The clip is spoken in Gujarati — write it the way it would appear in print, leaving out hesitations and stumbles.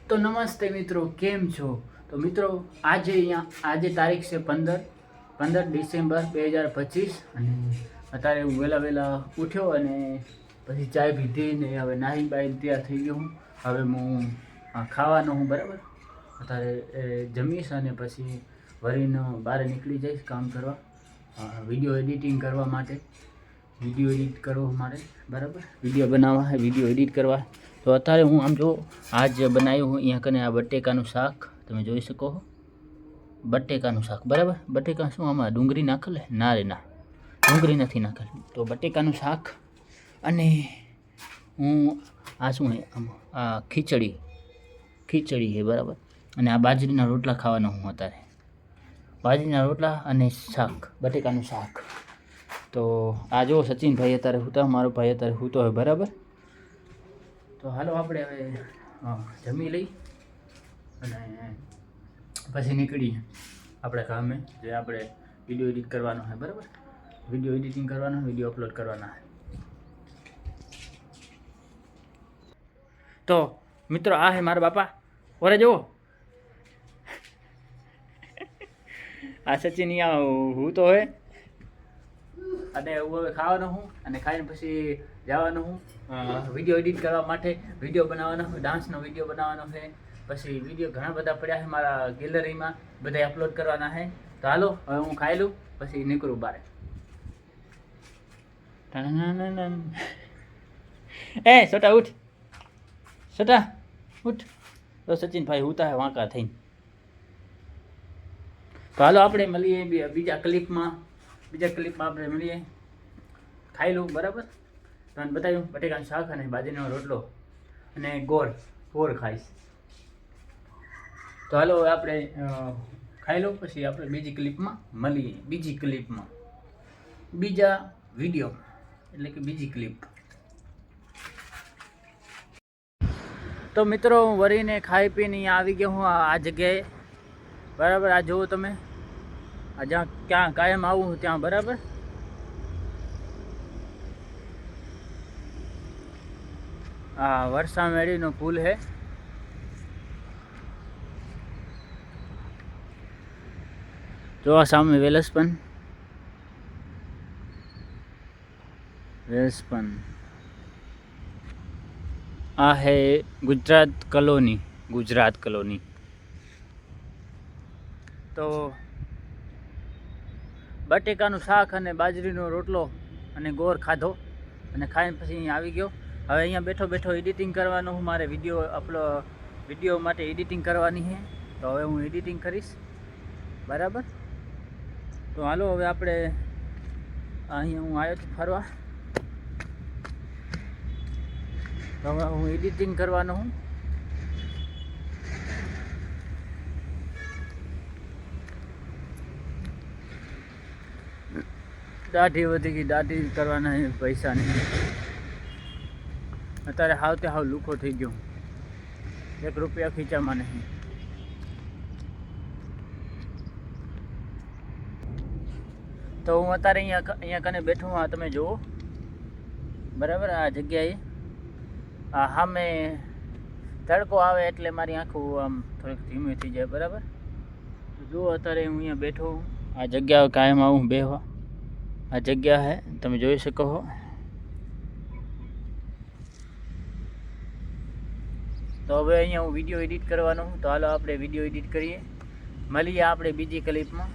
તો નમસ્તે મિત્રો, કેમ છો? તો મિત્રો આજે તારીખ છે 15 ડિસેમ્બર 2025 અને અત્યારે હું વહેલા ઉઠ્યો અને પછી ચાય પીધી ને હવે નાહી બાઈ તૈયાર થઈ ગયો હું. હવે હું ખાવાનો હું બરાબર. અત્યારે જમીશ અને પછી વરીને બહાર નીકળી જઈશ કામ કરવા, વિડીયો એડિટિંગ કરવા માટે. વિડીયો એડિટ કરવો મારે બરાબર, વિડીયો બનાવવા, વિડીયો એડિટ કરવા. તો અત્યારે હું આમ જો આજ બનાવ્યું હું અહીંયા કને આ બટેકાનું શાક તમે જોઈ શકો છો. બટેકાનું શાક બરાબર. બટેકા શું આમાં ડુંગળી નાખેલે? ના રે ના, ડુંગળી નથી નાખેલી. તો બટેકાનું શાક અને હું આ શું હે આ ખીચડી છે બરાબર. અને આ બાજરીના રોટલા ખાવાના હું અત્યારે. બાજરીના રોટલા અને શાક, બટેકાનું શાક. તો આ જો સચિનભાઈ અત્યારે સૂતા, મારો ભાઈ અત્યારે સૂતો હોય બરાબર. તો હાલો આપણે હવે જમી લઈ અને પછી નીકળીએ આપણે કામે, જે આપણે વિડીયો એડિટ કરવાનો છે બરાબર. વિડીયો એડિટિંગ કરવાનો, વિડીયો અપલોડ કરવાના છે. તો મિત્રો આ હે મારા બાપા, ઓરે જુઓ આ સચિન અહીંયા હું તો હોય અને હું હવે ખાવાનો હું અને ખાઈને પછી જવાનો હું વિડીયો એડિટ કરવા માટે. વિડીયો બનાવવાનો, ડાન્સનો વિડીયો બનાવવાનો છે. પછી વિડીયો ઘણા બધા પડ્યા છે મારા ગેલેરીમાં, બધા અપલોડ કરવાના છે. તો હાલો હવે હું ખાઈ લઉં પછી નીકળું બહાર. એ છોટા ઉઠ, છોટા ઉઠ. તો સચિનભાઈ ઉતા હે વાંકા થઈને. તો હાલો આપણે મળીએ બીજા ક્લિપમાં આપણે મળીએ. ખાઈ લઉં બરાબર. તમને બતાવ્યું બટેકાનું શાક અને બાજરીનો રોટલો અને ગોળ ખાઈશ. તો હાલો આપણે ખાઈ લઉં પછી આપણે બીજી ક્લિપમાં મળીએ. બીજા વિડીયો એટલે કે બીજી ક્લિપ. તો મિત્રો હું વરીને ખાઈ પીને અહીંયા આવી ગયો હું આ જગ્યાએ બરાબર. આ જુઓ તમે, આ જ્યાં ક્યાં કાયમ આવું ત્યાં બરાબર. આ વરસામેડીનો પુલ છે. જો આ સામે વેલસ્પન. આ હે ગુજરાત કોલોની. તો બટેકાનું શાક અને બાજરીનો રોટલો અને ગોળ ખાધો અને ખાઈને પછી અહીંયા આવી ગયો. હવે અહીંયા બેઠો એડિટિંગ કરવાનું હું, મારે વિડીયો માટે એડિટિંગ કરવાની છે. તો હવે હું એડિટિંગ કરીશ બરાબર. તો હાલો હવે આપણે અહીંયા હું આવ્યો છું ફરવા. તો હવે હું એડિટિંગ કરવાનો હું. દાઢી વધી ગઈ, દાઢી કરવાના પૈસા નહીં. અત્યારે હાવ લુખો થઈ ગયો, 1 રૂપિયા ખીચામાં નહીં. તો હું અત્યારે અહીંયા કને બેઠો હું. આ તમે જુઓ બરાબર. આ જગ્યાએ આ સામે તડકો આવે એટલે મારી આંખો આમ થોડીક ધીમી થઈ જાય બરાબર. જુઓ અત્યારે હું અહીંયા બેઠો હું. આ જગ્યા કાયમ આવું બેહવા. આ જગ્યા હે, તમે જોઈ શકો છો. તો હવે અહીંયા હું વિડીયો એડિટ કરવાનો હું. તો હાલો આપણે વિડીયો એડિટ કરીએ. મળીએ આપણે બીજી ક્લિપમાં.